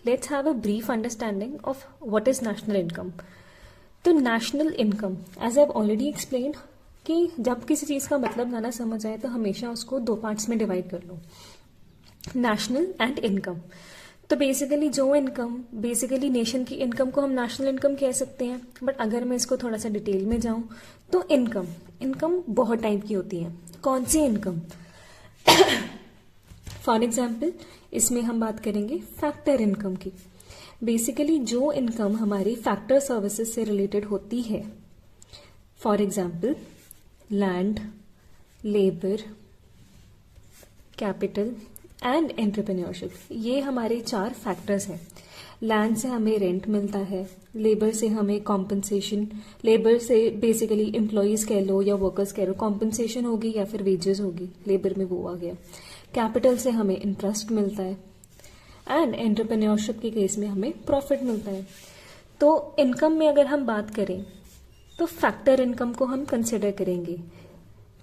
let's have a brief understanding of what is national income. तो national income, as I already explain, कि जब किसी चीज़ का मतलब ना समझ आए तो हमेशा उसको दो पार्ट्स में डिवाइड कर लो, नेशनल एंड इनकम. तो बेसिकली जो इनकम, बेसिकली नेशन की इनकम को हम नेशनल इनकम कह सकते हैं. बट अगर मैं इसको थोड़ा सा डिटेल में जाऊं तो इनकम बहुत टाइप की होती है. कौन सी इनकम? फॉर एग्जाम्पल इसमें हम बात करेंगे फैक्टर इनकम की. बेसिकली जो इनकम हमारी फैक्टर सर्विसेज से रिलेटेड होती है, for example land, labour, capital and entrepreneurship, ये हमारे 4 फैक्टर्स हैं. लैंड से हमें रेंट मिलता है, लेबर से हमें कॉम्पनसेशन, लेबर से बेसिकली एम्प्लॉयज कह लो या वर्कर्स कह लो, कॉम्पनसेशन होगी या फिर वेजेस होगी, लेबर में वो आ गया. कैपिटल से हमें इंटरेस्ट मिलता है एंड एंटरप्रेन्योरशिप के केस में हमें प्रॉफिट मिलता है. तो इनकम में अगर हम बात करें तो फैक्टर इनकम को हम कंसिडर करेंगे.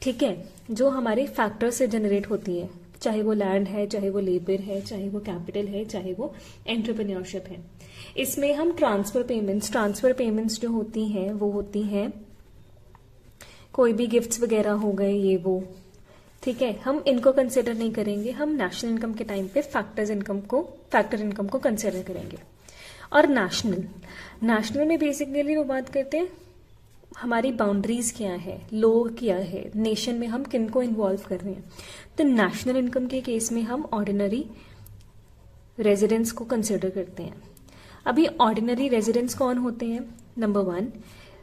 ठीक है, जो हमारे फैक्टर से जनरेट होती है, चाहे वो लैंड है, चाहे वो लेबर है, चाहे वो कैपिटल है, चाहे वो एंटरप्रेन्योरशिप है. इसमें हम ट्रांसफर पेमेंट्स जो होती हैं वो होती हैं कोई भी गिफ्ट्स वगैरह हो गए, ये वो. ठीक है, हम इनको कंसिडर नहीं करेंगे. हम नेशनल इनकम के टाइम पे फैक्टर इनकम को कंसिडर करेंगे. और नेशनल में बेसिकली वो बात करते हैं हमारी बाउंड्रीज क्या है, लोग क्या है, नेशन में हम किन को इन्वॉल्व कर रहे हैं. तो नेशनल इनकम के केस में हम ऑर्डिनरी रेजिडेंट्स को कंसिडर करते हैं. अभी ऑर्डिनरी रेजिडेंट्स कौन होते हैं? नंबर 1,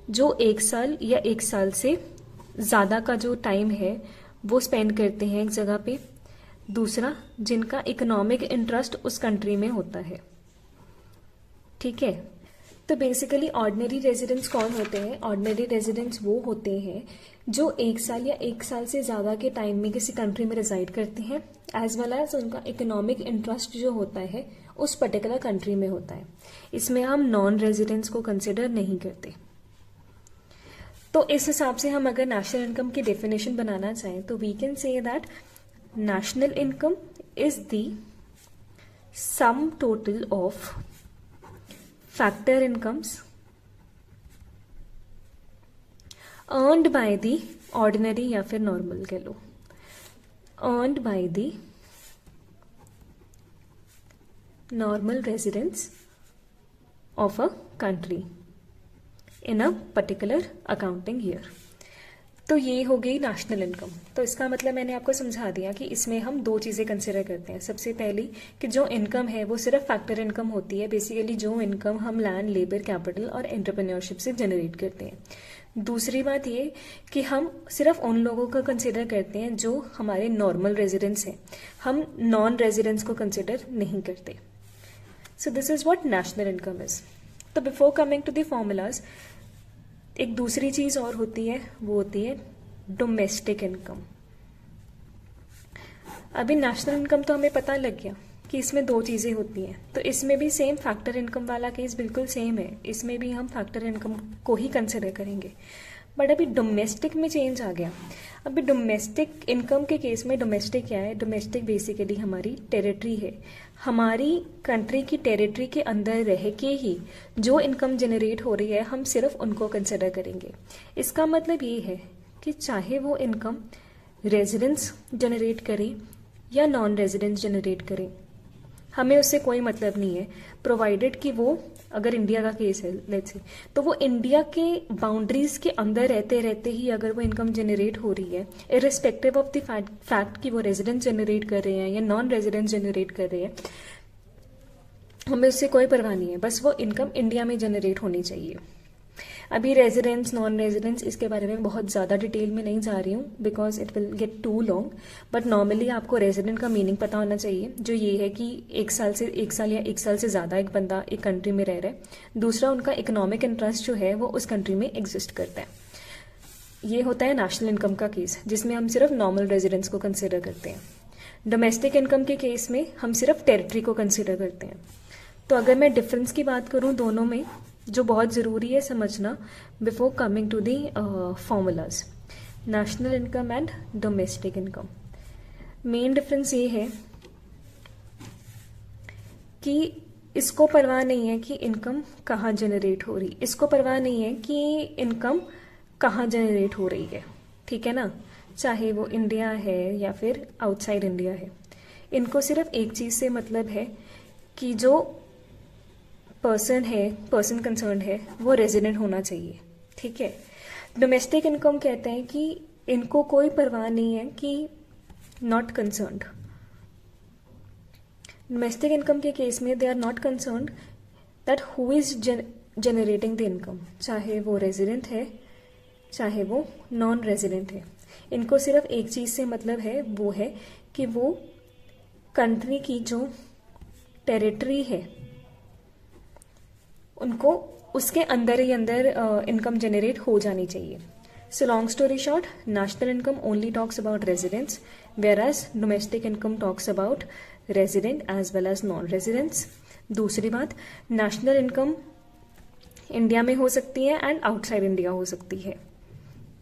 जो 1 साल या 1 साल से ज्यादा का जो टाइम है वो स्पेंड करते हैं एक जगह पे. दूसरा, जिनका इकोनॉमिक इंटरेस्ट उस कंट्री में होता है. ठीक है, तो बेसिकली ऑर्डिनरी रेजिडेंट्स कौन होते हैं? ऑर्डिनरी रेजिडेंट्स वो होते हैं जो 1 साल या 1 साल से ज्यादा के टाइम में किसी कंट्री में रिजाइड करते हैं, एज वेल एज उनका इकोनॉमिक इंटरेस्ट जो होता है उस पर्टिकुलर कंट्री में होता है. इसमें हम नॉन रेजिडेंट्स को कंसिडर नहीं करते. तो इस हिसाब से हम अगर नेशनल इनकम की डेफिनेशन बनाना चाहें तो we can say that national income is the sum total of factor incomes earned by the ordinary या फिर नॉर्मल कह लो, earned by the normal residents of a country in a particular accounting year. तो ये हो गई national income. तो इसका मतलब मैंने आपको समझा दिया कि इसमें हम 2 चीजें कंसिडर करते हैं. सबसे पहली कि जो इनकम है वो सिर्फ फैक्टर इनकम होती है, बेसिकली जो इनकम हम लैंड, लेबर, कैपिटल और एंटरप्रेन्योरशिप से जनरेट करते हैं. दूसरी बात ये कि हम सिर्फ उन लोगों को कंसिडर करते हैं जो हमारे नॉर्मल रेजिडेंट्स हैं, हम नॉन रेजिडेंट्स को कंसिडर नहीं करते. So this is what national income is. तो before coming to the formulas, एक दूसरी चीज और होती है, वो होती है डोमेस्टिक इनकम. अभी नेशनल इनकम तो हमें पता लग गया कि इसमें 2 चीजें होती हैं. तो इसमें भी सेम फैक्टर इनकम वाला केस बिल्कुल सेम है, इसमें भी हम फैक्टर इनकम को ही कंसिडर करेंगे. बट अभी डोमेस्टिक में चेंज आ गया. अभी डोमेस्टिक इनकम के केस में डोमेस्टिक क्या है? डोमेस्टिक बेसिकली हमारी टेरिटरी है. हमारी कंट्री की टेरिटरी के अंदर रह के ही जो इनकम जनरेट हो रही है हम सिर्फ उनको कंसिडर करेंगे. इसका मतलब ये है कि चाहे वो इनकम रेजिडेंट्स जनरेट करें या नॉन रेजिडेंट्स जनरेट करें, हमें उससे कोई मतलब नहीं है, प्रोवाइडेड कि वो, अगर इंडिया का केस है लेट्स से, तो वो इंडिया के बाउंड्रीज के अंदर रहते रहते ही अगर वो इनकम जनरेट हो रही है, इररिस्पेक्टिव ऑफ द फैक्ट कि वो रेजिडेंट जनरेट कर रहे हैं या नॉन रेजिडेंट जनरेट कर रहे हैं, हमें उससे कोई परवाह नहीं है. बस वो इनकम इंडिया में जनरेट होनी चाहिए. अभी रेजिडेंट्स, नॉन रेजिडेंट्स, इसके बारे में बहुत ज़्यादा डिटेल में नहीं जा रही हूँ because it will get too long. But normally आपको रेजिडेंट का मीनिंग पता होना चाहिए, जो ये है कि 1 साल या 1 साल से ज़्यादा एक बंदा एक कंट्री में रह रहा है. दूसरा, उनका इकोनॉमिक इंटरेस्ट जो है वो उस कंट्री में एग्जिस्ट करता है. ये होता है नेशनल इनकम का केस, जिसमें हम सिर्फ नॉर्मल रेजिडेंट्स को कंसिडर करते हैं. डोमेस्टिक इनकम के केस में हम सिर्फ टेरिटरी को कंसिडर करते हैं. तो अगर मैं डिफरेंस की बात करूँ दोनों में, जो बहुत ज़रूरी है समझना before coming to the formulas, national income and domestic income, main difference ये है कि इसको परवाह नहीं है कि इनकम कहाँ जनरेट हो रही, इसको परवाह नहीं है कि इनकम कहाँ जनरेट हो रही है, ठीक है ना, चाहे वो इंडिया है या फिर आउटसाइड इंडिया है। इनको सिर्फ एक चीज़ से मतलब है कि जो पर्सन कंसर्न है वो रेजिडेंट होना चाहिए, ठीक है। डोमेस्टिक इनकम कहते हैं कि इनको कोई परवाह नहीं है कि नॉट कंसर्न्ड। डोमेस्टिक इनकम के केस में they are not concerned that who is generating the income, चाहे वो रेजिडेंट है चाहे वो नॉन रेजिडेंट है। इनको सिर्फ एक चीज़ से मतलब है, वो है कि वो कंट्री की जो टेरिटरी है उनको उसके अंदर ही अंदर इनकम जनरेट हो जानी चाहिए। So long story short, national income only talks about residents, whereas domestic income talks about resident as well as non residents. दूसरी बात, नेशनल इनकम इंडिया में हो सकती है एंड आउटसाइड इंडिया हो सकती है,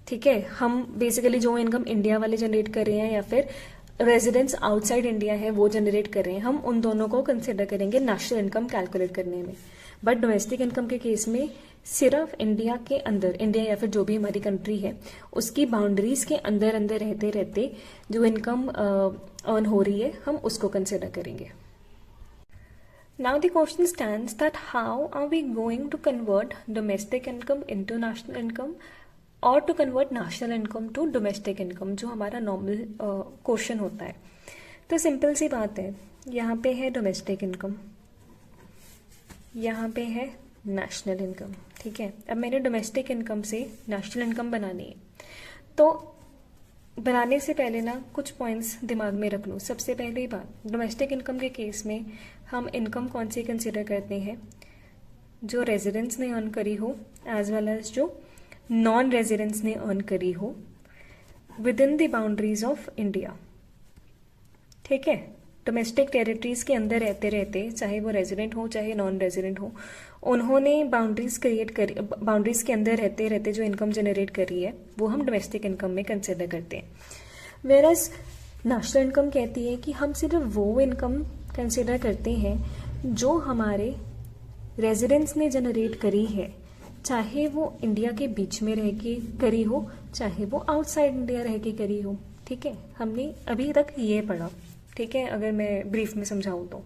ठीक है। हम बेसिकली जो इनकम इंडिया वाले जनरेट कर रहे हैं या फिर रेजिडेंट्स आउटसाइड इंडिया है वो जनरेट कर रहे हैं, हम उन दोनों को कंसिडर करेंगे नेशनल इनकम कैलकुलेट करने में। बट डोमेस्टिक इनकम के केस में सिर्फ इंडिया के अंदर, इंडिया या फिर जो भी हमारी कंट्री है उसकी बाउंड्रीज के अंदर अंदर रहते रहते जो इनकम अर्न हो रही है हम उसको कंसिडर करेंगे। Now the question stands that how are we going to convert domestic income into national income और to convert national income to domestic income, जो हमारा नॉर्मल क्वेश्चन होता है। तो सिंपल सी बात है, यहाँ पे है डोमेस्टिक इनकम, यहाँ पे है नेशनल इनकम, ठीक है। अब मैंने डोमेस्टिक इनकम से नेशनल इनकम बनानी है, तो बनाने से पहले ना कुछ पॉइंट्स दिमाग में रख लो। सबसे पहली बात, डोमेस्टिक इनकम के केस में हम इनकम कौन सी कंसिडर करते हैं, जो रेजिडेंट्स ने अर्न करी हो एज वेल एज जो नॉन रेजिडेंट्स ने अर्न करी हो with in the boundaries of India, ठीक है। डोमेस्टिक टेरिटरीज के अंदर रहते रहते, चाहे वो रेजिडेंट हो चाहे नॉन रेजिडेंट हो, उन्होंने बाउंड्रीज क्रिएट करी, बाउंड्रीज के अंदर रहते रहते जो इनकम जनरेट करी है वो हम डोमेस्टिक इनकम में कंसिडर करते हैं। वेयरएज नेशनल इनकम कहती है कि हम सिर्फ वो इनकम कंसिडर करते हैं जो हमारे रेजिडेंट्स ने जनरेट करी है, चाहे वो इंडिया के बीच में रह के करी हो चाहे वो आउटसाइड इंडिया रह के करी हो, ठीक है। हमने अभी तक ये पढ़ा, ठीक है, अगर मैं ब्रीफ में समझाऊं तो।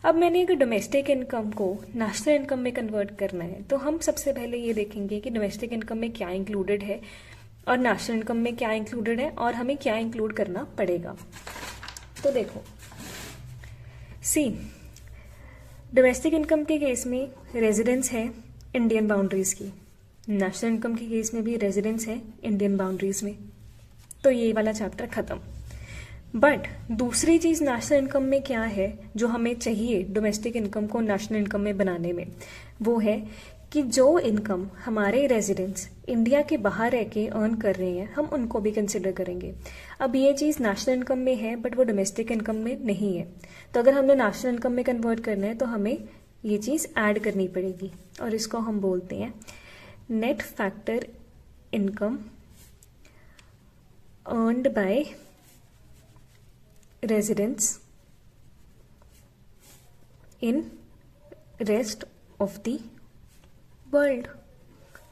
अब मैंने अगर डोमेस्टिक इनकम को नेशनल इनकम में कन्वर्ट करना है तो हम सबसे पहले ये देखेंगे कि डोमेस्टिक इनकम में क्या इंक्लूडेड है और नेशनल इनकम में क्या इंक्लूडेड है और हमें क्या इंक्लूड करना पड़ेगा। तो देखो, सी डोमेस्टिक इनकम के केस में रेजिडेंस है इंडियन बाउंड्रीज की, नेशनल इनकम के केस में भी रेजिडेंस है इंडियन बाउंड्रीज में, तो ये वाला चैप्टर खत्म। बट दूसरी चीज नेशनल इनकम में क्या है जो हमें चाहिए डोमेस्टिक इनकम को नेशनल इनकम में बनाने में, वो है कि जो इनकम हमारे रेजिडेंट्स इंडिया के बाहर रह के अर्न कर रहे हैं हम उनको भी कंसिडर करेंगे। अब ये चीज़ नेशनल इनकम में है बट वो डोमेस्टिक इनकम में नहीं है, तो अगर हमने नेशनल इनकम में कन्वर्ट करना है तो हमें ये चीज़ ऐड करनी पड़ेगी और इसको हम बोलते हैं net factor income earned by residents in rest of the world.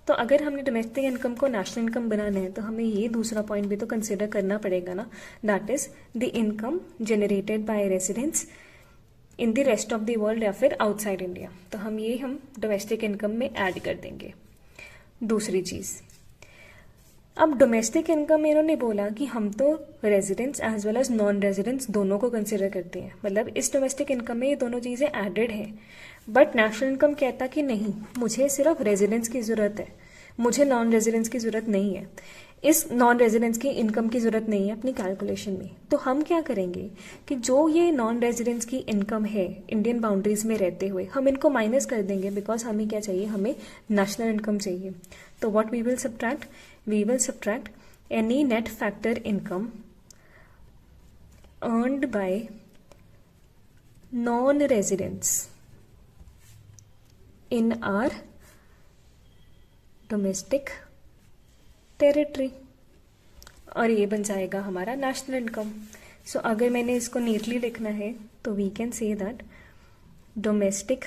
तो अगर हमने डोमेस्टिक इनकम को नेशनल इनकम बनाना है तो हमें ये दूसरा पॉइंट भी तो कंसिडर करना पड़ेगा ना, that is the income generated by residents in the rest of the world या फिर आउटसाइड इंडिया। तो हम डोमेस्टिक इनकम में ऐड कर देंगे। दूसरी चीज़, अब डोमेस्टिक इनकम में इन्होंने बोला कि हम तो residents as well as non residents दोनों को कंसिडर करते हैं, मतलब इस डोमेस्टिक इनकम में ये दोनों चीज़ें एडेड हैं। बट नेशनल इनकम कहता कि नहीं, मुझे सिर्फ रेजिडेंट्स की ज़रूरत है, मुझे नॉन रेजिडेंट्स की ज़रूरत नहीं है, इस नॉन रेजिडेंट्स की इनकम की ज़रूरत नहीं है अपनी कैलकुलेशन में। तो हम क्या करेंगे कि जो ये नॉन रेजिडेंट्स की इनकम है इंडियन बाउंड्रीज में रहते हुए हम इनको माइनस कर देंगे, बिकॉज हमें क्या चाहिए, हमें नेशनल इनकम चाहिए। तो what we will subtract, we will subtract any net factor income earned by non-residents in our domestic territory और ये बन जाएगा हमारा नेशनल इनकम। सो अगर मैंने इसको नीटली लिखना है तो we can say that domestic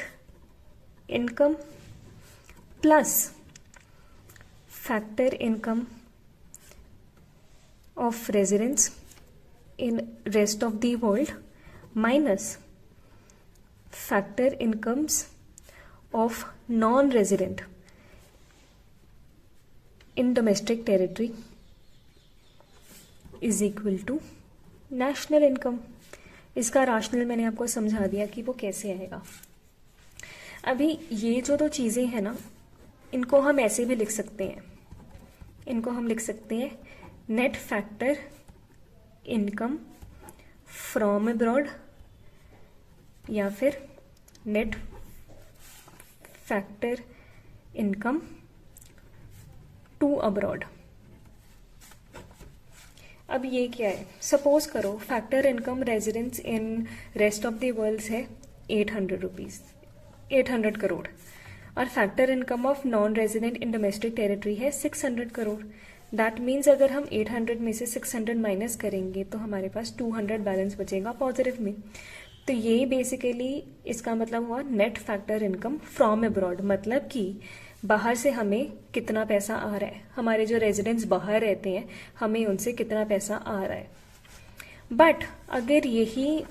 income plus factor income of residents in rest of the world minus factor incomes of non resident in domestic territory is equal to national income. इसका rational मैंने आपको समझा दिया कि वो कैसे आएगा। अभी ये जो दो चीज़ें हैं ना, इनको हम ऐसे भी लिख सकते हैं। इनको हम लिख सकते हैं net factor income from abroad या फिर net factor income to abroad. अब ये क्या है, सपोज करो factor income residents in rest of the world है 800 करोड़ और factor income of non resident in domestic territory है 600 करोड़। दैट मीन्स अगर हम 800 में से 600 माइनस करेंगे तो हमारे पास 200 बैलेंस बचेगा पॉजिटिव में। तो ये बेसिकली इसका मतलब हुआ net factor income from abroad, मतलब कि बाहर से हमें कितना पैसा आ रहा है, हमारे जो रेजिडेंट्स बाहर रहते हैं हमें उनसे कितना पैसा आ रहा है। बट अगर यही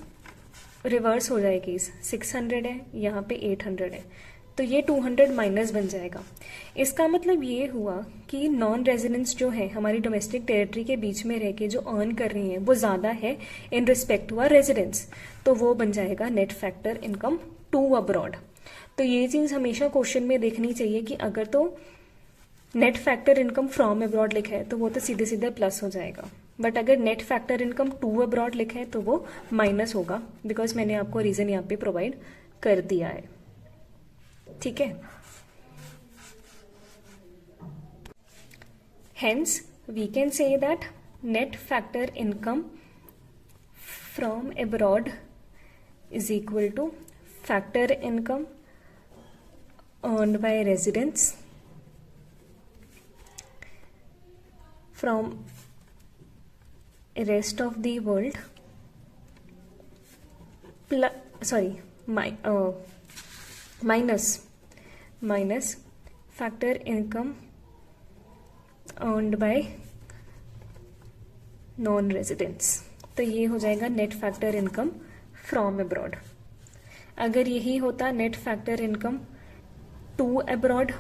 रिवर्स हो जाए केस, 600 है यहाँ पे 800 है, तो ये 200 माइनस बन जाएगा। इसका मतलब ये हुआ कि नॉन रेजिडेंट्स जो है हमारी डोमेस्टिक टेरिटरी के बीच में रह के जो अर्न कर रही हैं वो ज़्यादा है in respect to our residents, तो वो बन जाएगा net factor income to abroad. तो ये चीज़ हमेशा क्वेश्चन में देखनी चाहिए कि अगर तो net factor income from abroad लिखा है तो वो तो सीधे सीधे प्लस हो जाएगा, बट अगर net factor income to abroad लिखा है तो वो माइनस होगा, बिकॉज मैंने आपको रीजन यहाँ पे प्रोवाइड कर दिया है। ठीक है, hence we can say that net factor income from abroad is equal to factor income earned by residents from rest of the world minus factor income earned by non residents। तो ये हो जाएगा net factor income from abroad. अगर यही होता net factor income to abroad,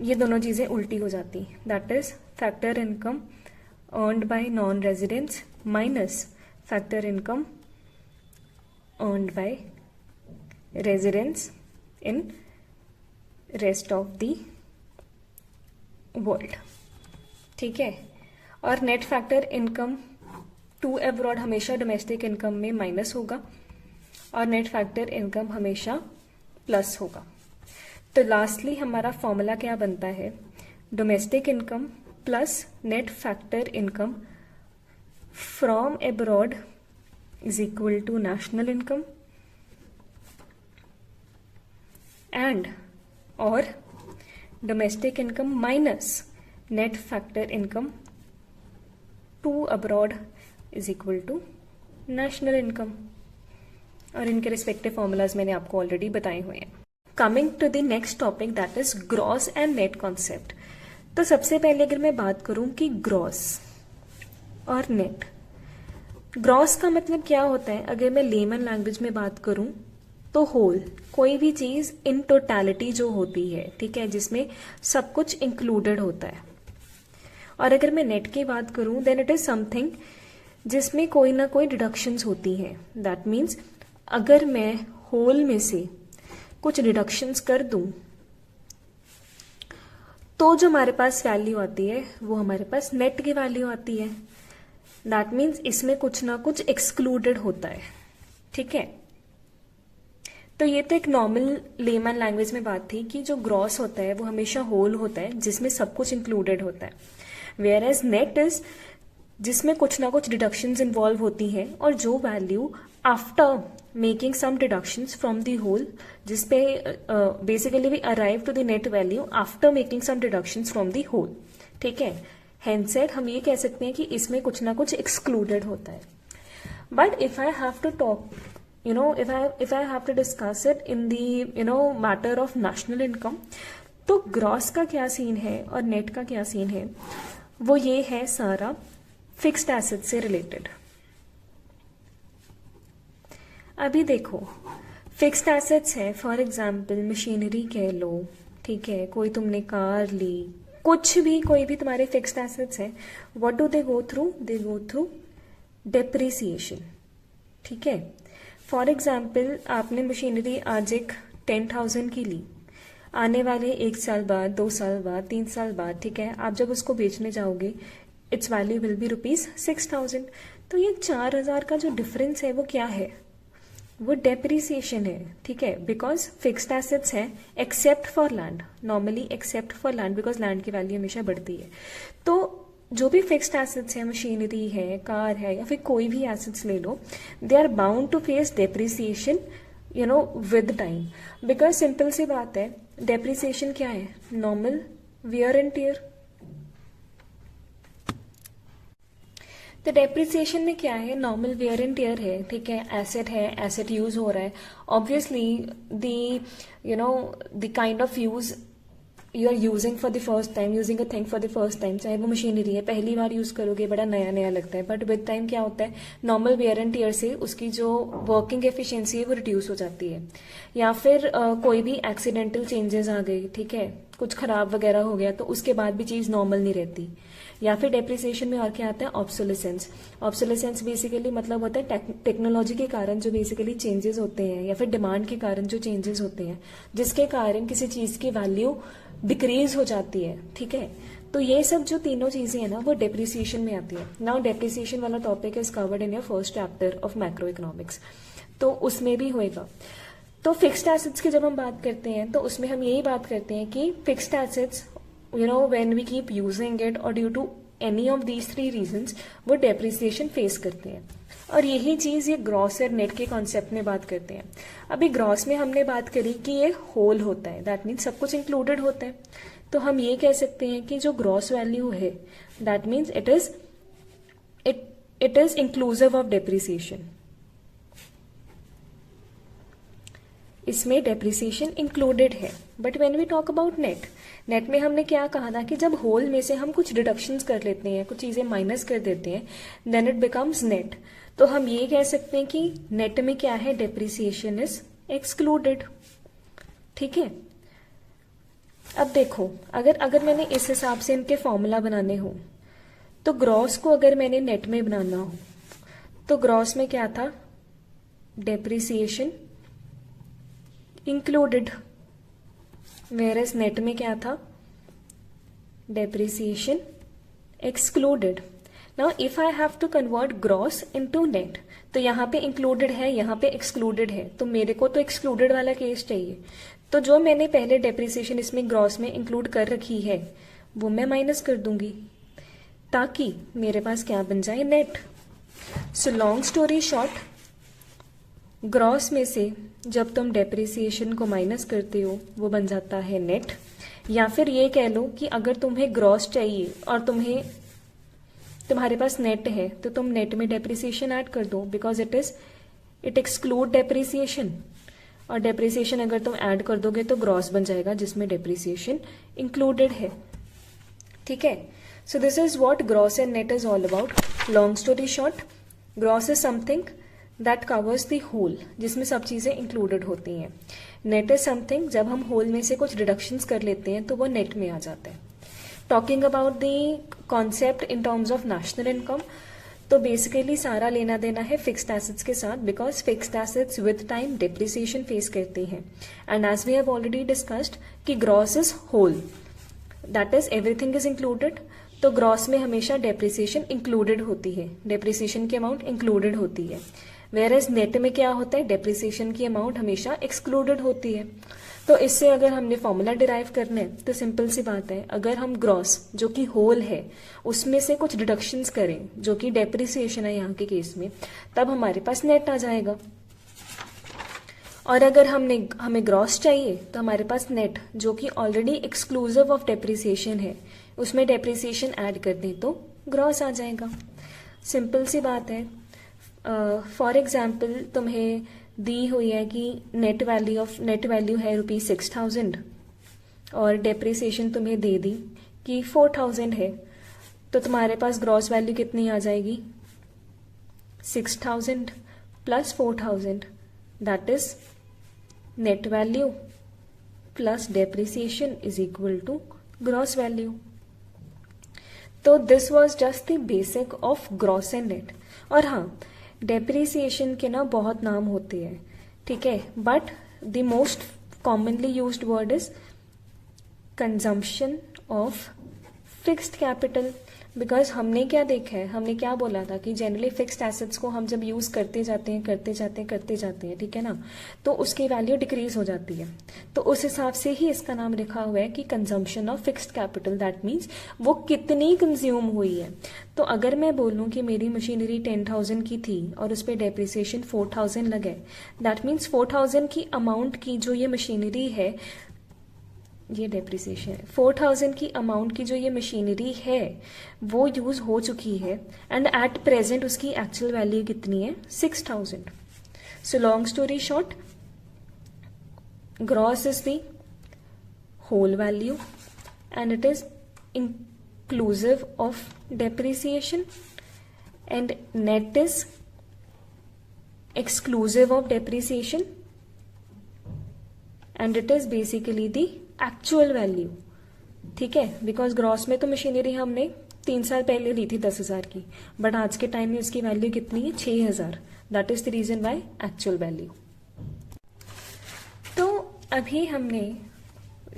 ये दोनों चीज़ें उल्टी हो जाती। That is factor income earned by non residents minus factor income earned by residents in rest of the world. ठीक है, और net factor income to abroad हमेशा डोमेस्टिक इनकम में माइनस होगा और नेट फैक्टर इनकम हमेशा प्लस होगा। तो लास्टली हमारा फॉर्मूला क्या बनता है, domestic income plus net factor income from abroad is equal to national income and और domestic income minus net factor income to abroad is equal to national income. और इनके रिस्पेक्टिव फॉर्मूलाज मैंने आपको already बताए हुए हैं। Coming to the next topic that is gross and net concept. तो सबसे पहले अगर मैं बात करूं कि ग्रॉस और नेट, ग्रॉस का मतलब क्या होता है, अगर मैं लेमन लैंग्वेज में बात करूं तो होल, कोई भी चीज इन टोटैलिटी जो होती है, ठीक है, जिसमें सब कुछ इंक्लूडेड होता है। और अगर मैं नेट की बात करूं देन इट इज समथिंग जिसमें कोई ना कोई डिडक्शंस होती हैं। दैट मीन्स अगर मैं होल में से कुछ डिडक्शंस कर दूं तो जो हमारे पास वैल्यू आती है वो हमारे पास नेट की वैल्यू आती है। दैट मीन्स इसमें कुछ ना कुछ एक्सक्लूडेड होता है। ठीक है, तो ये तो एक नॉर्मल लेमन लैंग्वेज में बात थी कि जो ग्रॉस होता है वो हमेशा होल होता है जिसमें सब कुछ इंक्लूडेड होता है, वेयर एज नेट इज जिसमें कुछ ना कुछ डिडक्शंस इन्वॉल्व होती हैं और जो value after making some deductions from the whole, जिसपे basically we arrive to the net value after making some deductions from the whole. ठीक है, हेंस हम ये कह सकते हैं कि इसमें कुछ ना कुछ एक्सक्लूडेड होता है। But if I have to talk if I have to discuss it in the matter of national income, तो ग्रॉस का क्या सीन है और नेट का क्या सीन है, वो ये है सारा फिक्स्ड एसेट से रिलेटेड। अभी देखो, फिक्स्ड एसेट्स है, फॉर एग्जाम्पल मशीनरी कह लो, ठीक है, कोई तुमने कार ली, कुछ भी, कोई भी तुम्हारे फिक्स्ड एसेट्स है, what do they go through? They go through depreciation, ठीक है। फॉर एग्जाम्पल आपने मशीनरी आज एक 10,000 की ली, आने वाले 1 साल बाद, 2 साल बाद, 3 साल बाद, ठीक है, आप जब उसको बेचने जाओगे इट्स वैल्यू विल बी ₹6,000। तो ये 4,000 का जो डिफरेंस है वो क्या है? वो डेप्रिसिएशन है, ठीक है, बिकॉज फिक्स्ड एसेट्स हैं except for land, normally except for land, because land की वैल्यू हमेशा बढ़ती है। तो जो भी फिक्स्ड एसेट्स है, मशीनरी है, कार है, या फिर कोई भी एसेट्स ले लो, they are bound to face depreciation with time, because simple सी बात है, डेप्रिसिएशन क्या है? Normal wear and tear. तो डेप्रिसिएशन में क्या है? नॉर्मल वियर एंड टियर है, ठीक है, एसेट यूज हो रहा है, obviously the kind of use you are using for the first time, using a thing for the first time, चाहे वो मशीनरी है, पहली बार यूज करोगे बड़ा नया नया लगता है, बट विद टाइम क्या होता है, नॉर्मल वेयर एंड टियर से उसकी जो वर्किंग एफिशिएंसी है वो रिड्यूस हो जाती है। या फिर कोई भी एक्सीडेंटल चेंजेस आ गई, ठीक है, कुछ खराब वगैरह हो गया, तो उसके बाद भी चीज नॉर्मल नहीं रहती। या फिर डेप्रिसिएशन में और क्या आता है? ऑब्सोलेसेंस। ऑब्सोलेसेंस बेसिकली मतलब होता है टेक्नोलॉजी के कारण जो बेसिकली चेंजेस होते हैं, या फिर डिमांड के कारण जो चेंजेस होते हैं, जिसके कारण किसी चीज की वैल्यू डिक्रीज हो जाती है, ठीक है। तो ये सब जो तीनों चीजें हैं ना, वो डेप्रिसिएशन में आती है। नाउ डेप्रिसिएशन वाला topic is covered in your first chapter of macro economics, तो उसमें भी होएगा। तो फिक्स्ड एसेट्स की जब हम बात करते हैं तो उसमें हम यही बात करते हैं कि fixed assets when we keep using it or due to any of these 3 reasons, वो डेप्रिसिएशन फेस करते हैं। और यही चीज ये ग्रॉस और नेट के कॉन्सेप्ट में बात करते हैं। अभी ग्रॉस में हमने बात करी कि ये होल होता है, दैट मीन्स सब कुछ इंक्लूडेड होता है। तो हम ये कह सकते हैं कि जो ग्रॉस वैल्यू है, that means it is inclusive of depreciation. इसमें डेप्रिसिएशन इंक्लूडेड है। But when we talk about net में हमने क्या कहा था कि जब होल में से हम कुछ डिडक्शंस कर लेते हैं, कुछ चीजें माइनस कर देते हैं, देन इट बिकम्स नेट। तो हम ये कह सकते हैं कि नेट में क्या है? डेप्रिसिएशन इज एक्सक्लूडेड, ठीक है। अब देखो, अगर मैंने इस हिसाब से इनके फॉर्मूला बनाने हो, तो ग्रॉस को अगर मैंने नेट में बनाना हो, तो ग्रॉस में क्या था? डेप्रिसिएशन इंक्लूडेड, वेयरएज नेट में क्या था? Depreciation excluded. Now if I have to convert gross into net, तो यहाँ पे इंक्लूडेड है, यहाँ पे एक्सक्लूडेड है, तो मेरे को तो एक्सक्लूडेड वाला केस चाहिए। तो जो मैंने पहले डेप्रिसिएशन इसमें ग्रॉस में इंक्लूड कर रखी है, वो मैं माइनस कर दूंगी, ताकि मेरे पास क्या बन जाए? नेट। सो लॉन्ग स्टोरी शॉर्ट, ग्रॉस में से जब तुम डेप्रिसिएशन को माइनस करते हो, वो बन जाता है नेट। या फिर ये कह लो कि अगर तुम्हें ग्रॉस चाहिए और तुम्हारे पास नेट है, तो तुम नेट में डेप्रिसिएशन ऐड कर दो, बिकॉज इट एक्सक्लूड डेप्रिसिएशन। और डेप्रिसिएशन अगर तुम ऐड कर दोगे तो ग्रॉस बन जाएगा, जिसमें डेप्रिसिएशन इंक्लूडेड है, ठीक है। So this is what gross and net is all about. Long story short, gross is something that covers the whole, जिसमें सब चीजें इंक्लूडेड होती हैं। नेट इज समथिंग, जब हम होल में से कुछ डिडक्शंस कर लेते हैं तो वो नेट में आ जाता है। Talking about the concept in terms of national income, तो बेसिकली सारा लेना देना है फिक्स्ड एसेट्स के साथ, because fixed assets with time depreciation face करती हैं। And as we have already discussed कि gross is whole, that is everything is included. तो ग्रॉस में हमेशा डेप्रिसिएशन इंक्लूडेड होती है, डेप्रिसिएशन की अमाउंट इंक्लूडेड होती है। वेयरएज नेट में क्या होता है? डेप्रिसिएशन की अमाउंट हमेशा एक्सक्लूडेड होती है। तो इससे अगर हमने फॉर्मूला डिराइव करना है, तो सिंपल सी बात है, अगर हम ग्रॉस जो कि होल है उसमें से कुछ डिडक्शंस करें, जो कि डेप्रिसिएशन है यहाँ के केस में, तब हमारे पास नेट आ जाएगा। और अगर हमें ग्रॉस चाहिए, तो हमारे पास नेट जो कि ऑलरेडी एक्सक्लूसिव ऑफ डेप्रिसिएशन है, उसमें डेप्रिसिएशन ऐड कर दें तो ग्रॉस आ जाएगा। सिंपल सी बात है। फॉर एग्जाम्पल तुम्हें दी हुई है कि नेट वैल्यू है ₹6,000 और डेप्रिसिएशन तुम्हें दे दी कि 4,000 है, तो तुम्हारे पास ग्रॉस वैल्यू कितनी आ जाएगी? 6,000 plus 4,000, that is net value plus depreciation is equal to gross value. तो this was just the basic of gross and net. और हाँ, डेप्रिसिएशन के ना बहुत नाम होते हैं, ठीक है, but the most commonly used word is consumption of fixed capital. Because हमने क्या देखा है, हमने क्या बोला था कि जनरली फिक्स्ड एसेट्स को हम जब यूज करते जाते हैं, ठीक है ना, तो उसकी वैल्यू डिक्रीज हो जाती है. तो उस हिसाब से ही इसका नाम लिखा हुआ है कि consumption of fixed capital. That means वो कितनी कंज्यूम हुई है. तो अगर मैं बोलूं कि मेरी मशीनरी 10,000 की थी और उस पर डेप्रिसिएशन 4,000 लगे, दैट मीन्स 4,000 की अमाउंट की जो ये मशीनरी है, ये डेप्रिसिएशन है, 4,000 की अमाउंट की जो ये मशीनरी है वो यूज हो चुकी है एंड एट प्रेजेंट उसकी एक्चुअल वैल्यू कितनी है? 6,000. So long story short, gross is the whole value and it is inclusive of depreciation and net is exclusive of depreciation and it is basically the actual value. ठीक है, because gross में तो machinery हमने 3 साल पहले ली थी 10,000 की, but आज के टाइम में उसकी वैल्यू कितनी है? 6,000. That is the reason why actual value. तो अभी हमने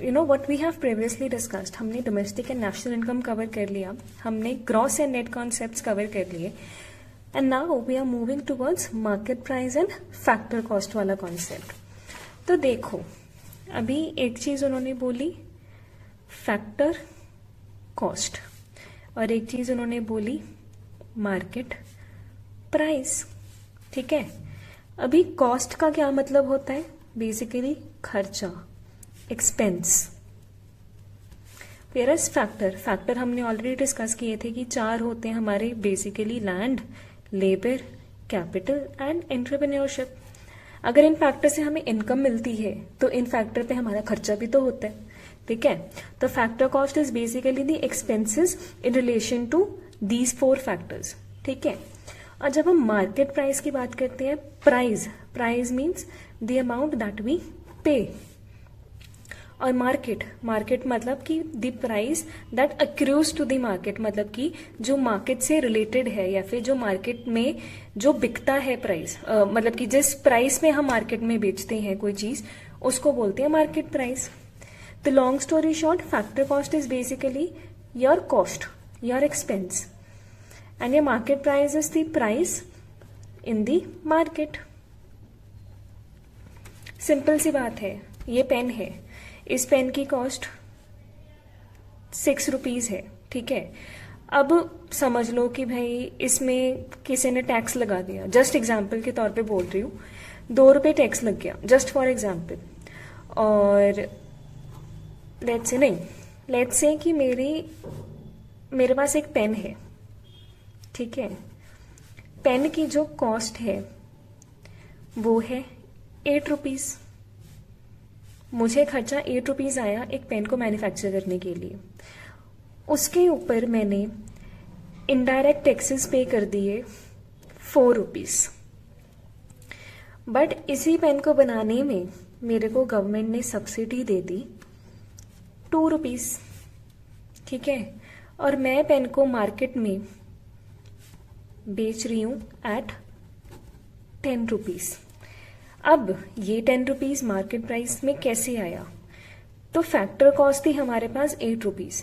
what we have previously discussed, हमने domestic and national income cover कर लिया, हमने gross and net concepts cover कर लिए, and now we are moving towards market price and factor cost वाला कॉन्सेप्ट. तो देखो, अभी एक चीज उन्होंने बोली फैक्टर कॉस्ट और एक चीज उन्होंने बोली मार्केट प्राइस. ठीक है, अभी कॉस्ट का क्या मतलब होता है? बेसिकली खर्चा, एक्सपेंस. वेयरएज फैक्टर हमने ऑलरेडी डिस्कस किए थे कि 4 होते हैं हमारे, basically land, labour, capital and entrepreneurship. अगर इन फैक्टर से हमें इनकम मिलती है तो इन फैक्टर पे हमारा खर्चा भी तो होता है. ठीक है, तो factor cost is basically the expenses in relation to these 4 factors. ठीक है, और जब हम मार्केट प्राइस की बात करते हैं, price means the amount that we pay, और मार्केट मतलब कि the price that accrues to the market, मतलब कि जो मार्केट से रिलेटेड है या फिर जो मार्केट में जो बिकता है प्राइस, मतलब कि जिस प्राइस में हम मार्केट में बेचते हैं कोई चीज, उसको बोलते हैं मार्केट प्राइस. तो long story short, factor cost is basically your cost, your expense, and your market price is the price in the market. Simple सी बात है. ये पेन है, इस पेन की कॉस्ट 6 रुपीज है. ठीक है, अब समझ लो कि भाई इसमें किसी ने टैक्स लगा दिया, जस्ट एग्जाम्पल के तौर पे बोल रही हूँ, 2 रुपये टैक्स लग गया, जस्ट फॉर एग्जाम्पल. और लेट्स से कि मेरे पास एक पेन है. ठीक है, पेन की जो कॉस्ट है वो है 8 रुपीज. मुझे खर्चा 8 रुपीज आया एक पेन को मैन्युफैक्चर करने के लिए. उसके ऊपर मैंने इनडायरेक्ट टैक्सेस पे कर दिए 4 रुपीज. बट इसी पेन को बनाने में मेरे को गवर्नमेंट ने सब्सिडी दे दी 2 रुपीज. ठीक है, और मैं पेन को मार्केट में बेच रही हूं एट 10 रुपीज. अब ये 10 रुपीज मार्केट प्राइस में कैसे आया? तो फैक्टर कॉस्ट थी हमारे पास 8 रुपीज,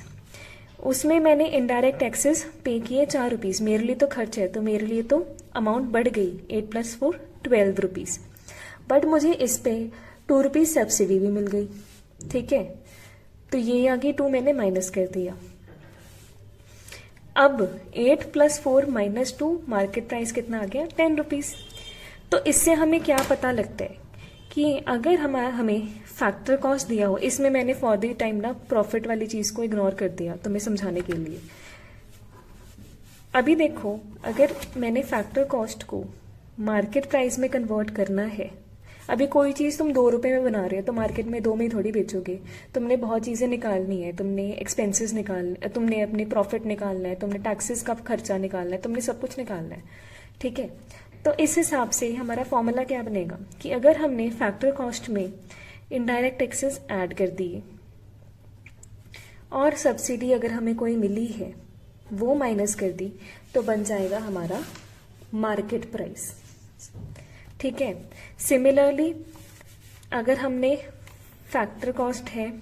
उसमें मैंने इनडायरेक्ट टैक्सेस पे किए 4 रुपीज. मेरे लिए तो खर्च है, तो मेरे लिए तो अमाउंट बढ़ गई, 8 + 4 12 रुपीज. बट मुझे इस पे 2 रुपीज सब्सिडी भी मिल गई. ठीक है, तो ये आगे 2 मैंने माइनस कर दिया. अब 8 + 4 - 2 मार्केट प्राइस कितना आ गया? 10 रुपीज. तो इससे हमें क्या पता लगता है कि अगर हमें फैक्टर कॉस्ट दिया हो, इसमें मैंने फॉर द टाइम ना प्रॉफिट वाली चीज को इग्नोर कर दिया तुम्हें समझाने के लिए. अभी देखो, अगर मैंने फैक्टर कॉस्ट को मार्केट प्राइस में कन्वर्ट करना है अभी कोई चीज़ तुम 2 रुपए में बना रहे हो तो मार्केट में 2 में ही थोड़ी बेचोगे। तुमने बहुत चीज़ें निकालनी है, तुमने एक्सपेंसेस निकालने, तुमने अपने प्रॉफिट निकालना है, तुमने टैक्सेस का खर्चा निकालना है, तुमने सब कुछ निकालना है। ठीक है, तो इस हिसाब से हमारा फॉर्मूला क्या बनेगा कि अगर हमने फैक्टर कॉस्ट में इनडायरेक्ट टैक्सेस ऐड कर दिए और सब्सिडी अगर हमें कोई मिली है वो माइनस कर दी, तो बन जाएगा हमारा मार्केट प्राइस। ठीक है, सिमिलरली अगर हमने फैक्टर कॉस्ट है,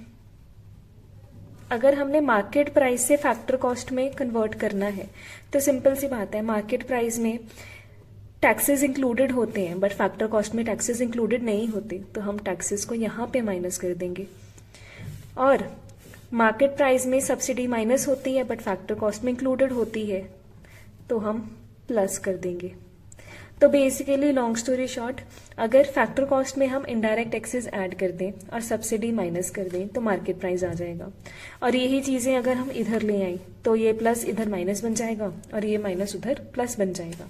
अगर हमने मार्केट प्राइस से फैक्टर कॉस्ट में कन्वर्ट करना है तो सिंपल सी बात है, मार्केट प्राइस में टैक्सेस इंक्लूडेड होते हैं बट फैक्टर कॉस्ट में टैक्सेस इंक्लूडेड नहीं होते, तो हम टैक्सेस को यहाँ पे माइनस कर देंगे। और मार्केट प्राइस में सब्सिडी माइनस होती है बट फैक्टर कॉस्ट में इंक्लूडेड होती है, तो हम प्लस कर देंगे। तो बेसिकली लॉन्ग स्टोरी शॉर्ट, अगर फैक्टर कॉस्ट में हम इनडायरेक्ट टैक्सेस ऐड कर दें और सब्सिडी माइनस कर दें तो मार्केट प्राइस आ जाएगा। और यही चीज़ें अगर हम इधर ले आए तो ये प्लस इधर माइनस बन जाएगा और ये माइनस उधर प्लस बन जाएगा।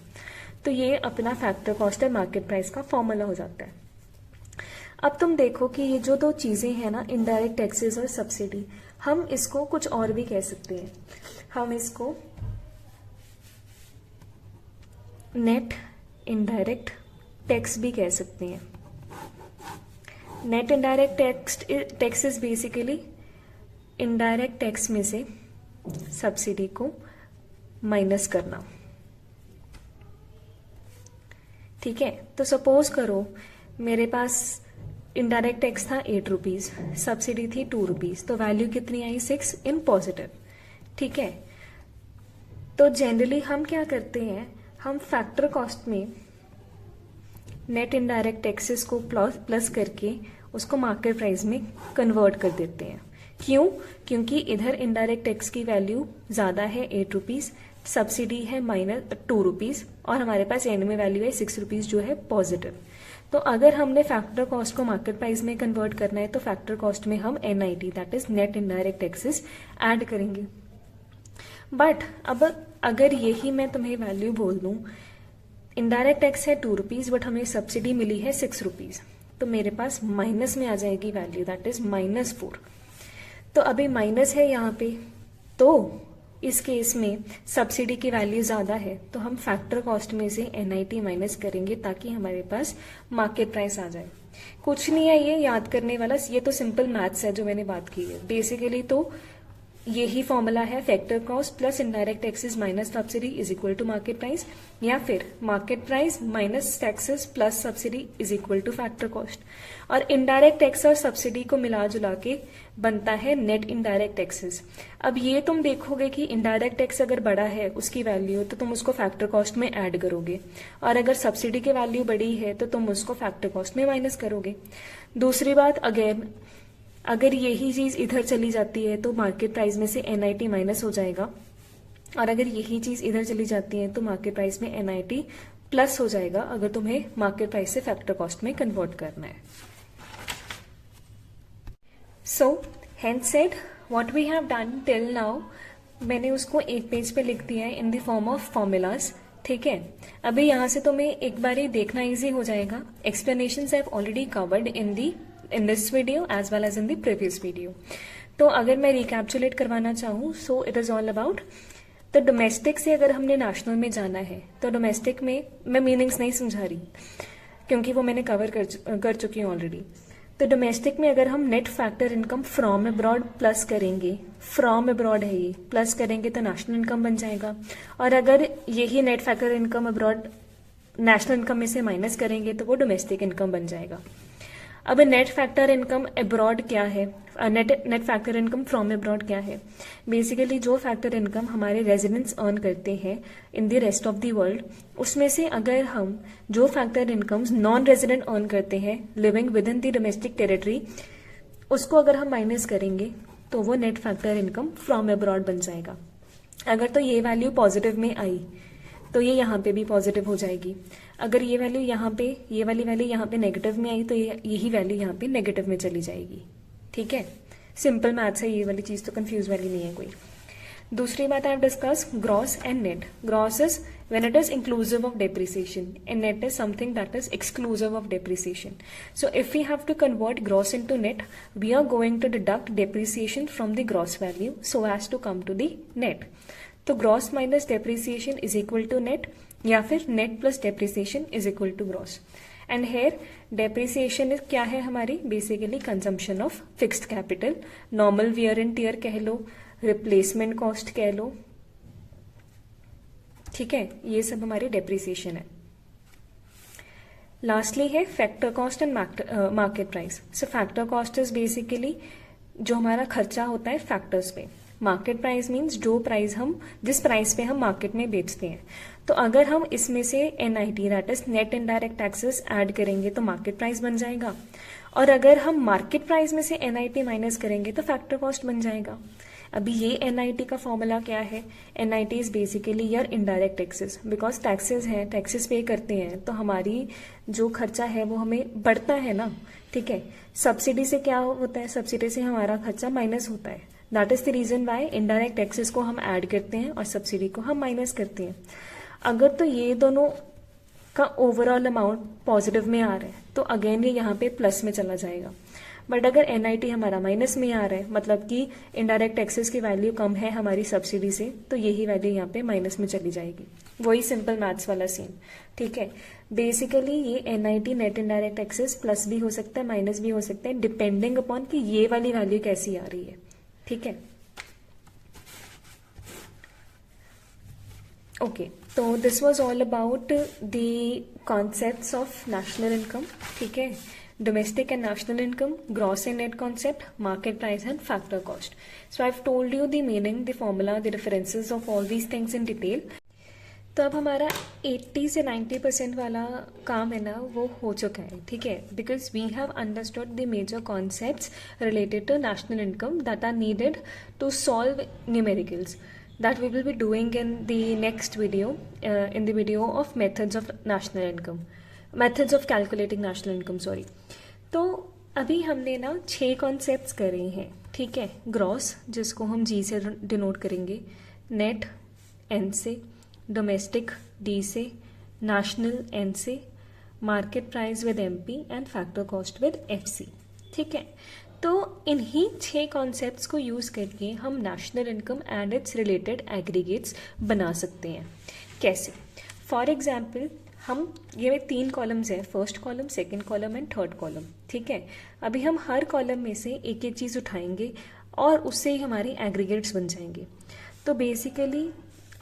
तो ये अपना फैक्टर कॉस्ट और मार्केट प्राइस का फॉर्मूला हो जाता है। अब तुम देखो कि ये जो 2 चीज़ें हैं ना, इनडायरेक्ट टैक्सेस और सब्सिडी, हम इसको कुछ और भी कह सकते हैं। हम इसको नेट इनडायरेक्ट टैक्स भी कह सकते हैं। Net indirect tax is basically indirect tax में से सब्सिडी को माइनस करना। ठीक है, तो सपोज करो मेरे पास इनडायरेक्ट टैक्स था 8 रुपीज, सब्सिडी थी 2 रुपीज, तो वैल्यू कितनी आई 6 इन पॉजिटिव। ठीक है, तो जनरली हम क्या करते हैं, हम फैक्टर कॉस्ट में नेट इनडायरेक्ट टैक्सेस को प्लस करके उसको मार्केट प्राइस में कन्वर्ट कर देते हैं। क्यों? क्योंकि इधर इनडायरेक्ट टैक्स की वैल्यू ज्यादा है 8 रुपीज, सब्सिडी है -2 रुपीज और हमारे पास एंड में वैल्यू है 6 रुपीज जो है पॉजिटिव। तो अगर हमने फैक्टर कॉस्ट को मार्केट प्राइस में कन्वर्ट करना है तो फैक्टर कॉस्ट में हम NIT that is net indirect taxes add करेंगे। बट अब अगर यही मैं तुम्हें वैल्यू बोल दूं, इनडायरेक्ट टैक्स है 2 रुपीज बट हमें सब्सिडी मिली है 6 रुपीज, तो मेरे पास माइनस में आ जाएगी वैल्यू दैट इज -4। तो अभी माइनस है यहाँ पे, तो इस केस में सब्सिडी की वैल्यू ज्यादा है, तो हम फैक्टर कॉस्ट में से NIT माइनस करेंगे ताकि हमारे पास मार्केट प्राइस आ जाए। कुछ नहीं है ये याद करने वाला, ये तो सिंपल मैथ्स है जो मैंने बात की है। बेसिकली तो यही फॉर्मूला है, factor cost plus indirect taxes minus subsidy is equal to market price, या फिर market price minus taxes plus subsidy is equal to factor cost. और इनडायरेक्ट टैक्स और सब्सिडी को मिला जुला के बनता है नेट इनडायरेक्ट टैक्सेस। अब ये तुम देखोगे कि इनडायरेक्ट टैक्स अगर बड़ा है उसकी वैल्यू, तो तुम उसको फैक्टर कॉस्ट में ऐड करोगे, और अगर सब्सिडी की वैल्यू बड़ी है तो तुम उसको फैक्टर कॉस्ट में माइनस करोगे। दूसरी बात, अगर यही चीज इधर चली जाती है तो मार्केट प्राइस में से NIT माइनस हो जाएगा, और अगर यही चीज इधर चली जाती है तो मार्केट प्राइस में NIT प्लस हो जाएगा, अगर तुम्हें मार्केट प्राइस से फैक्टर कॉस्ट में कन्वर्ट करना है। So hence said what we have done till now, मैंने उसको एक पेज पे लिख दिया है in the form of formulas. ठीक है, अभी यहां से तुम्हें एक बार ही देखना इजी हो जाएगा। Explanations I have already covered in this video as well as in the previous video। तो अगर मैं रिकैप्चुलेट करवाना चाहूँ, so it is all about तो डोमेस्टिक से अगर हमने नेशनल में जाना है तो डोमेस्टिक में मैं मीनिंग्स नहीं समझा रही क्योंकि वो मैंने कवर कर चुकी हूँ ऑलरेडी। तो डोमेस्टिक में अगर हम net factor income from abroad plus करेंगे, फ्रॉम अब्रॉड है ये, प्लस करेंगे तो नेशनल इनकम बन जाएगा, और अगर यही net factor income abroad national income में से माइनस करेंगे तो वो डोमेस्टिक इनकम बन जाएगा। अब नेट फैक्टर इनकम अब्रॉड क्या है, net factor income from abroad क्या है? बेसिकली जो फैक्टर इनकम हमारे रेजिडेंट्स अर्न करते हैं in the rest of the world, उसमें से अगर हम जो factor incomes non resident earn करते हैं living with in the domestic territory, उसको अगर हम माइनस करेंगे तो वो net factor income from abroad बन जाएगा। अगर तो ये वैल्यू पॉजिटिव में आई तो ये यहाँ पे भी पॉजिटिव हो जाएगी, अगर ये वैल्यू यहाँ पे, ये वाली वैल्यू यहाँ पे नेगेटिव में आई तो यही वैल्यू यहाँ पे नेगेटिव में चली जाएगी। ठीक है, सिंपल मैथ्स है, ये वाली चीज तो कंफ्यूज वाली नहीं है कोई। दूसरी बात I have discuss gross and net. Gross is when it is inclusive of depreciation and net is something that is exclusive of depreciation. So if we have to convert gross into net, we are going to deduct depreciation from the gross value so as to come to the net. तो gross minus depreciation is equal to net या फिर net plus depreciation is equal to gross. And here depreciation is क्या है हमारी, basically consumption of fixed capital, normal wear and tear कह लो, replacement cost कह लो, ठीक है, ये सब हमारी डेप्रिसिएशन है. लास्टली है factor cost and market price. So factor cost is basically जो हमारा खर्चा होता है फैक्टर्स पे. मार्केट प्राइस मीन्स जिस प्राइस पे हम मार्केट में बेचते हैं. तो अगर हम इसमें से NIT that is net indirect taxes add करेंगे तो मार्केट प्राइस बन जाएगा, और अगर हम मार्केट प्राइस में से NIT माइनस करेंगे तो फैक्टर कॉस्ट बन जाएगा. अभी ये NIT का फॉर्मूला क्या है? NIT is basically your indirect taxes, because taxes हैं, टैक्सेस पे करते हैं तो हमारी जो खर्चा है वो हमें बढ़ता है ना, ठीक है. सब्सिडी से क्या होता है? सब्सिडी से हमारा खर्चा माइनस होता है. That is the reason why indirect taxes को हम ऐड करते हैं और सब्सिडी को हम माइनस करते हैं. अगर तो ये दोनों का ओवरऑल अमाउंट पॉजिटिव में आ रहा है तो अगेन ये यहाँ पे प्लस में चला जाएगा. बट अगर NIT हमारा माइनस में आ रहा है, मतलब कि इनडायरेक्ट टैक्सेस की वैल्यू कम है हमारी सब्सिडी से, तो यही वैल्यू यहाँ पे माइनस में चली जाएगी. वही सिंपल मैथ्स वाला सीन, ठीक है. बेसिकली ये NIT net indirect taxes plus भी हो सकता है, माइनस भी हो सकता है, डिपेंडिंग अपॉन कि ये वाली वैल्यू कैसी आ रही है, ठीक है. ओके, तो this was all about the concepts of national income, ठीक है. Domestic and national income, gross and net concept, market price and factor cost. So I've told you the meaning, the formula, the references of all these things in detail. तो अब हमारा 80 से 90% वाला काम है ना वो हो चुका है, ठीक है. Because we have understood the major concepts related to national income that are needed to solve numericals that we will be doing in the next video, in the video of methods of national income, methods of calculating national income, sorry. तो अभी हमने ना 6 concepts करे हैं, ठीक है. Gross जिसको हम G से डिनोट करेंगे, नेट N से, डोमेस्टिक D से, नेशनल N से, market price with MP and factor cost with FC, ठीक है. तो इन्हीं 6 कॉन्सेप्ट्स को यूज़ करके हम national income and it's related aggregates बना सकते हैं. कैसे? फॉर एग्जाम्पल हम ये 3 कॉलम्स हैं, first column, second column and third column, ठीक है. अभी हम हर कॉलम में से एक एक चीज़ उठाएंगे और उससे ही हमारी एग्रीगेट्स बन जाएंगे. तो बेसिकली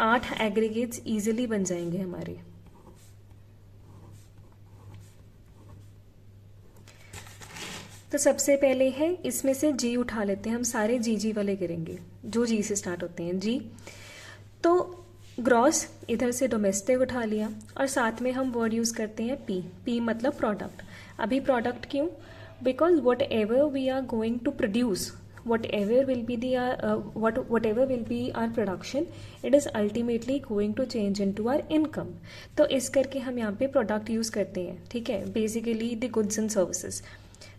8 एग्रीगेट्स ईजिली बन जाएंगे हमारे. तो सबसे पहले है इसमें से G उठा लेते हैं, हम सारे जी वाले करेंगे जो G से स्टार्ट होते हैं. G तो ग्रॉस इधर से डोमेस्टिक उठा लिया और साथ में हम वर्ड यूज़ करते हैं P मतलब प्रोडक्ट. अभी प्रोडक्ट क्यों? Because whatever we are going to produce, whatever will be our production, it is ultimately going to change into our income. तो इस करके हम यहाँ पे प्रोडक्ट यूज़ करते हैं, ठीक है. Basically the goods and services.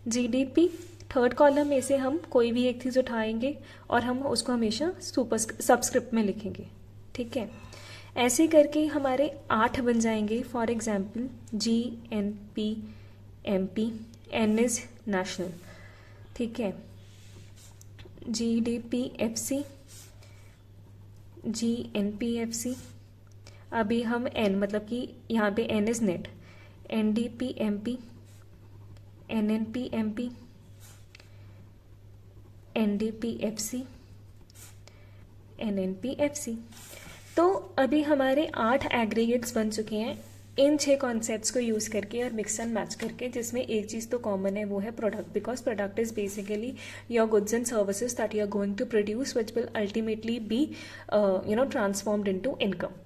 GDP third column में से हम कोई भी एक चीज़ उठाएंगे और हम उसको हमेशा सबस्क्रिप्ट में लिखेंगे, ठीक है. ऐसे करके हमारे 8 बन जाएंगे. For example GNP MP, N is national, ठीक है. GDP FC, GNP FC. अभी हम N मतलब कि यहाँ पे N is net, NDP MP, NNP MP, NDP FC, NNP FC. तो अभी हमारे 8 एग्रीगेट्स बन चुके हैं इन 6 कॉन्सेप्ट्स को यूज़ करके और मिक्स एंड मैच करके, जिसमें एक चीज़ तो कॉमन है, वो है product. Because product is basically your goods and services that you are going to produce which will ultimately be transformed into income.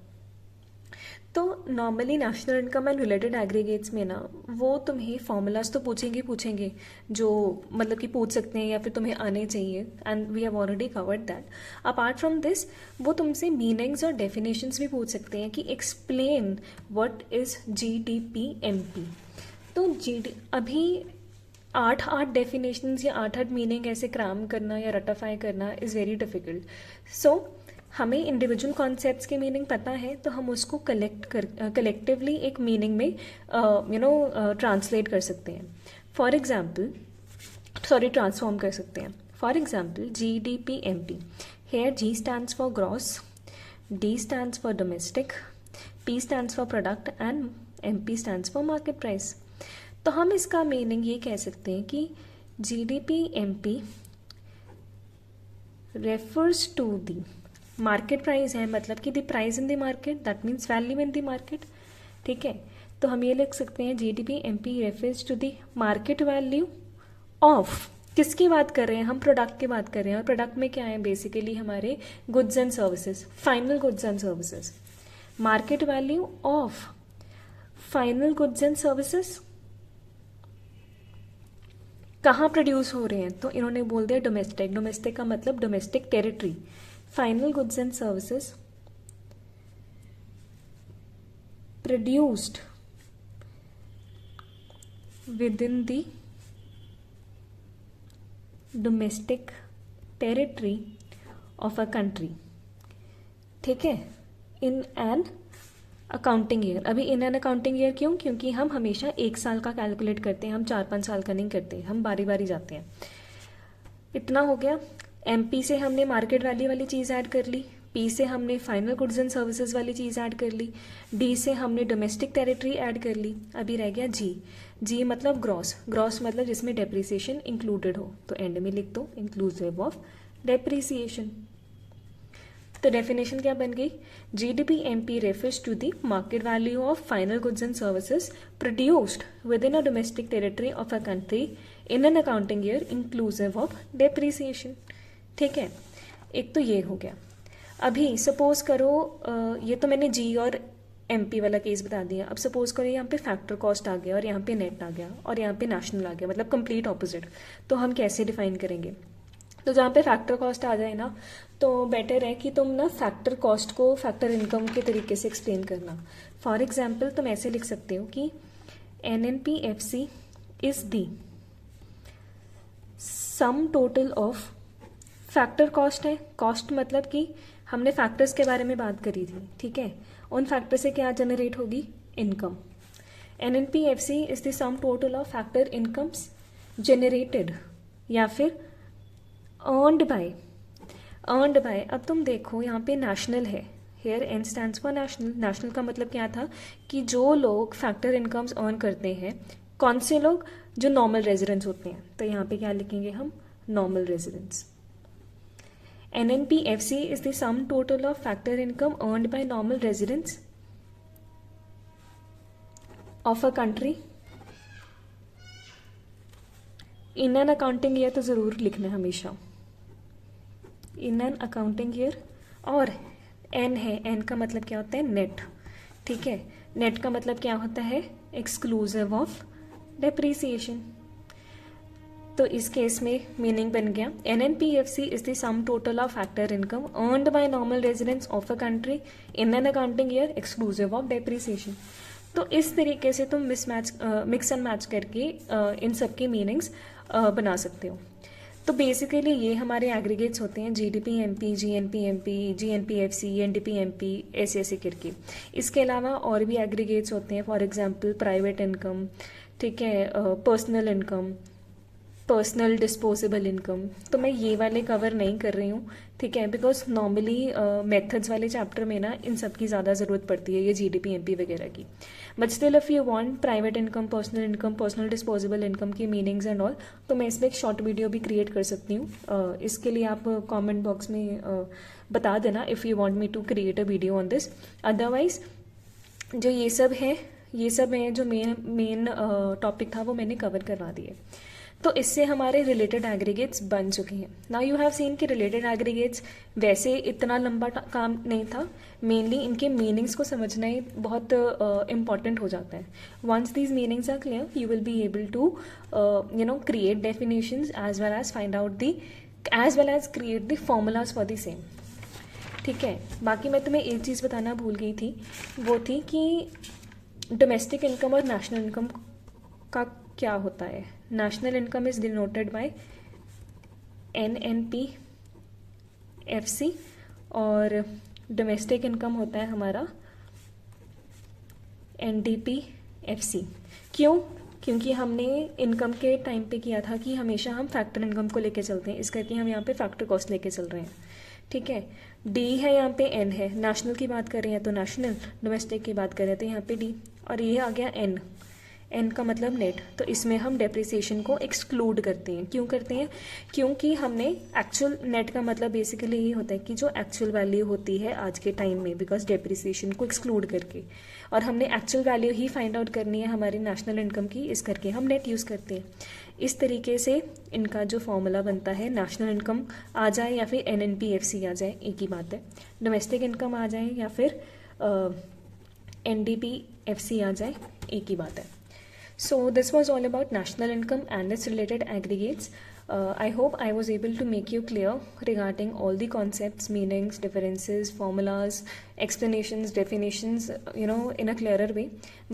तो normally national income and related aggregates में ना वो तुम्हें फॉर्मूलाज तो पूछेंगे जो मतलब कि पूछ सकते हैं या फिर तुम्हें आने चाहिए, and we have already covered that. Apart from this वो तुमसे मीनिंग्स और डेफिनेशंस भी पूछ सकते हैं कि explain what is GDP MP. तो अभी 8 डेफिनेशंस या 8 मीनिंग ऐसे क्राम करना या रटाफाई करना इज़ वेरी डिफिकल्ट. सो हमें इंडिविजुअल कॉन्सेप्ट्स के मीनिंग पता है तो हम उसको कलेक्टिवली एक मीनिंग में ट्रांसलेट कर सकते हैं। फॉर एग्जाम्पल ट्रांसफॉर्म कर सकते हैं। For example GDP-MP, here G stands for gross, D stands for domestic, P stands for product and MP stands for market price। तो हम इसका मीनिंग ये कह सकते हैं कि GDP-MP refers to the market price है, मतलब कि the price in the market, that means value in the market. ठीक है, तो हम ये लिख सकते हैं GDP-MP refers to the market value of, किसकी बात कर रहे हैं हम, प्रोडक्ट की बात कर रहे हैं। और प्रोडक्ट में क्या है, बेसिकली हमारे goods and services, final goods and services. Market value of final goods and services कहाँ प्रोड्यूस हो रहे हैं, तो इन्होंने बोल दिया डोमेस्टिक। डोमेस्टिक का मतलब domestic territory. Final goods and services produced with in the domestic territory of a country. ठीक है, इन एन अकाउंटिंग ईयर। अभी इन एन अकाउंटिंग ईयर क्यों, क्योंकि हम हमेशा एक साल का कैलकुलेट करते हैं, हम 4-5 साल का नहीं करते, हम बारी बारी जाते हैं। इतना हो गया। MP से हमने मार्केट वैल्यू वाली चीज़ ऐड कर ली, P से हमने फाइनल गुड्स एंड सर्विसेज वाली चीज़ ऐड कर ली, D से हमने डोमेस्टिक टेरिटरी ऐड कर ली। अभी रह गया G मतलब ग्रॉस। ग्रॉस मतलब जिसमें डेप्रिसिएशन इंक्लूडेड हो, तो एंड में लिख दो इंक्लूसिव ऑफ डेप्रिसिएशन। तो डेफिनेशन क्या बन गई, GDP-MP refers to the market value of final goods and services produced within a domestic territory of a country in an accounting year inclusive of depreciation. ठीक है, एक तो ये हो गया। अभी सपोज करो ये तो मैंने G और MP वाला केस बता दिया। अब सपोज करो यहाँ पे फैक्टर कॉस्ट आ गया और यहाँ पे नेट आ गया और यहाँ पे नेशनल आ गया, मतलब कंप्लीट ऑपोजिट। तो हम कैसे डिफाइन करेंगे, तो जहाँ पे फैक्टर कॉस्ट आ जाए ना, तो बेटर है कि तुम ना फैक्टर कॉस्ट को फैक्टर इनकम के तरीके से एक्सप्लेन करना। फॉर एग्जाम्पल तुम ऐसे लिख सकते हो कि NNPFC is the some total of, factor cost है, कॉस्ट मतलब कि हमने फैक्टर्स के बारे में बात करी थी। ठीक है, उन फैक्टर से क्या जनरेट होगी, income. NNPFC is the sum total of factor incomes generated या फिर अर्नड बाय। अब तुम देखो यहाँ पे नेशनल है, here N stands for national. National का मतलब क्या था कि जो लोग फैक्टर इनकम्स अर्न करते हैं, कौन से लोग, जो नॉर्मल रेजिडेंट्स होते हैं। तो यहाँ पे क्या लिखेंगे हम, normal residents. NNPFC is the sum total of factor income earned by normal residents of a country in an accounting year. तो जरूर लिखना है हमेशा इन एन अकाउंटिंग ईयर। और N है, N का मतलब क्या होता है, नेट। ठीक है, नेट का मतलब क्या होता है, एक्सक्लूसिव ऑफ डेप्रिसिएशन। तो इस केस में मीनिंग बन गया NNPFC is the sum total of factor income earned by normal residents of a country in an accounting year exclusive of depreciation. तो इस तरीके से तुम मिक्स एंड मैच करके इन सब की मीनिंग्स बना सकते हो। तो बेसिकली ये हमारे एग्रीगेट्स होते हैं, GDP-MP, GNP-MP, GNPFC, NDP-MP, ऐसे करके। इसके अलावा और भी एग्रीगेट्स होते हैं, फॉर एग्जांपल प्राइवेट इनकम, ठीक है, personal income, personal disposable income. तो मैं ये वाले कवर नहीं कर रही हूँ, ठीक है, बिकॉज नॉर्मली मेथड्स वाले चैप्टर में ना इन सब की ज़्यादा ज़रूरत पड़ती है, ये GDP-MP वगैरह की। But still if you want private income, personal disposable income की मीनिंग्स एंड ऑल, तो मैं इसमें एक शॉर्ट वीडियो भी क्रिएट कर सकती हूँ। इसके लिए आप कॉमेंट बॉक्स में बता देना if you want me to create a video on this. Otherwise जो ये सब है जो मेन टॉपिक था वो मैंने कवर करवा दिए। तो इससे हमारे रिलेटेड एग्रीगेट्स बन चुके हैं। नाउ यू हैव सीन कि रिलेटेड एग्रीगेट्स वैसे इतना लंबा काम नहीं था, मेनली इनके मीनिंग्स को समझना ही बहुत इम्पॉर्टेंट हो जाता है। Once these meanings are clear you will be able to create definitions as well as create the formulas for the same. ठीक है, बाकी मैं तुम्हें एक चीज़ बताना भूल गई थी, वो थी कि डोमेस्टिक इनकम और नेशनल इनकम का क्या होता है। National income is denoted by NNPFC और डोमेस्टिक इनकम होता है हमारा NDPFC। क्यों? क्योंकि हमने इनकम के टाइम पे किया था कि हमेशा हम फैक्टर इनकम को लेके चलते हैं, इस करके हम यहाँ पे फैक्टर कॉस्ट लेके चल रहे हैं। ठीक है, D है, यहाँ पे N है, नेशनल की बात कर रहे हैं तो नेशनल, डोमेस्टिक की बात कर रहे हैं तो यहाँ पे D, और ये आ गया N। N का मतलब नेट, तो इसमें हम डेप्रिसिएशन को एक्सक्लूड करते हैं। क्यों करते हैं? क्योंकि हमने एक्चुअल, नेट का मतलब बेसिकली ये होता है कि जो एक्चुअल वैल्यू होती है आज के टाइम में, बिकॉज डेप्रिसिएशन को एक्सक्लूड करके, और हमने एक्चुअल वैल्यू ही फाइंड आउट करनी है हमारी नेशनल इनकम की, इस करके हम नेट यूज़ करते हैं। इस तरीके से इनका जो फॉर्मूला बनता है, नेशनल इनकम आ जाए या फिर NNPFC आ जाए, एक ही बात है। डोमेस्टिक इनकम आ जाए या फिर NDPFC आ जाए, एक ही बात है। So this was all about national income and its related aggregates. I hope I was able to make you clear regarding all the concepts, meanings, differences, formulas, explanations, definitions, in a clearer way.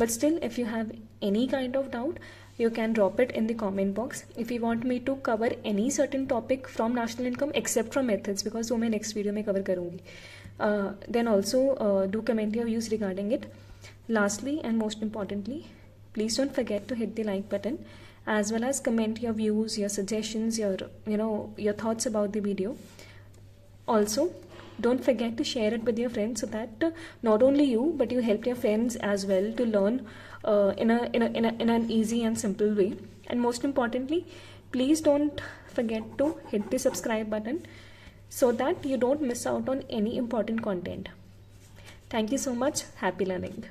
But still, if you have any kind of doubt, you can drop it in the comment box. If you want me to cover any certain topic from national income except from methods, because वो मैं next video में cover करूँगी, then also do comment your views regarding it. Lastly and most importantly, please don't forget to hit the like button, as well as comment your views, your suggestions, your thoughts about the video. Also, don't forget to share it with your friends so that not only you but you help your friends as well to learn in an easy and simple way. And most importantly, please don't forget to hit the subscribe button so that you don't miss out on any important content. Thank you so much. Happy learning.